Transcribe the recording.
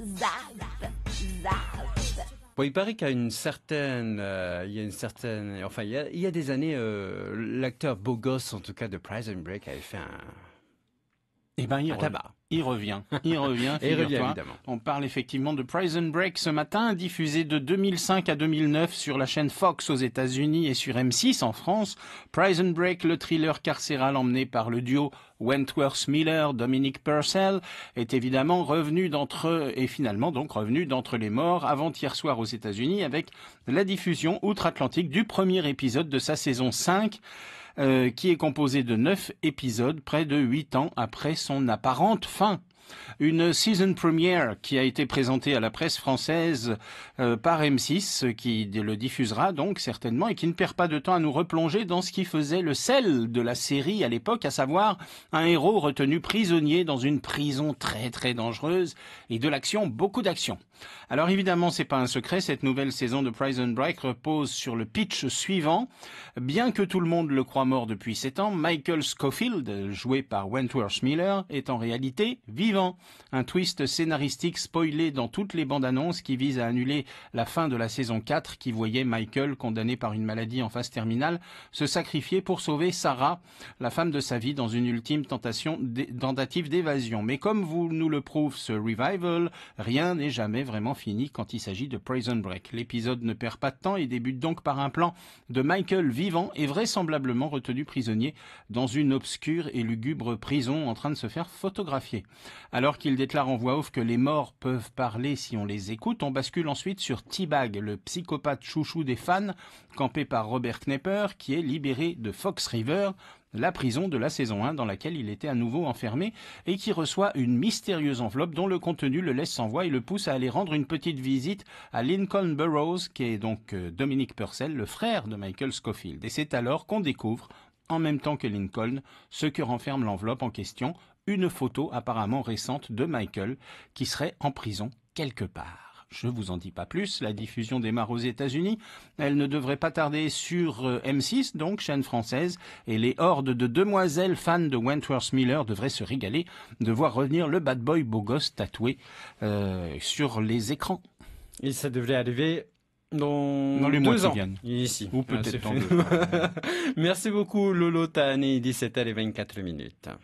Zap, zap. Bon, il paraît qu'il y a une certaine, enfin, il y a des années, l'acteur beau gosse, en tout cas, de Prison Break, avait fait un tabac. Il revient, Et il revient, figure-toi. évidemment. On parle effectivement de Prison Break ce matin, diffusé de 2005 à 2009 sur la chaîne Fox aux États-Unis et sur M6 en France. Prison Break, le thriller carcéral emmené par le duo Wentworth Miller, Dominic Purcell, est évidemment revenu d'entre les morts avant-hier soir aux États-Unis avec la diffusion outre-Atlantique du premier épisode de sa saison 5. Qui est composé de 9 épisodes, près de 8 ans après son apparente fin. Une season premiere qui a été présentée à la presse française par M6, qui le diffusera donc certainement et qui ne perd pas de temps à nous replonger dans ce qui faisait le sel de la série à l'époque, à savoir un héros retenu prisonnier dans une prison très très dangereuse et de l'action, beaucoup d'action. Alors évidemment, c'est pas un secret, cette nouvelle saison de Prison Break repose sur le pitch suivant. Bien que tout le monde le croit mort depuis 7 ans, Michael Scofield, joué par Wentworth Miller, est en réalité vivant. Un twist scénaristique spoilé dans toutes les bandes annonces qui vise à annuler la fin de la saison 4 qui voyait Michael, condamné par une maladie en phase terminale, se sacrifier pour sauver Sarah, la femme de sa vie, dans une ultime tentative d'évasion. Mais comme vous nous le prouve ce revival, rien n'est jamais vraiment fini quand il s'agit de Prison Break. L'épisode ne perd pas de temps et débute donc par un plan de Michael vivant et vraisemblablement retenu prisonnier dans une obscure et lugubre prison en train de se faire photographier. Alors qu'il déclare en voix off que les morts peuvent parler si on les écoute, on bascule ensuite sur T-Bag, le psychopathe chouchou des fans, campé par Robert Knepper, qui est libéré de Fox River, la prison de la saison 1 dans laquelle il était à nouveau enfermé et qui reçoit une mystérieuse enveloppe dont le contenu le laisse sans voix et le pousse à aller rendre une petite visite à Lincoln Burrows, qui est donc Dominic Purcell, le frère de Michael Scofield. Et c'est alors qu'on découvre, en même temps que Lincoln, ce que renferme l'enveloppe en question, une photo apparemment récente de Michael qui serait en prison quelque part. Je vous en dis pas plus, la diffusion démarre aux États-Unis, elle ne devrait pas tarder sur M6, donc chaîne française, et les hordes de demoiselles fans de Wentworth Miller devraient se régaler de voir revenir le bad boy beau gosse tatoué sur les écrans. Et ça devrait arriver dans les 2 mois ans. qui viennent. Ici. Ou peut-être dans 2 ans. Merci beaucoup Lolo Tani, 17h24.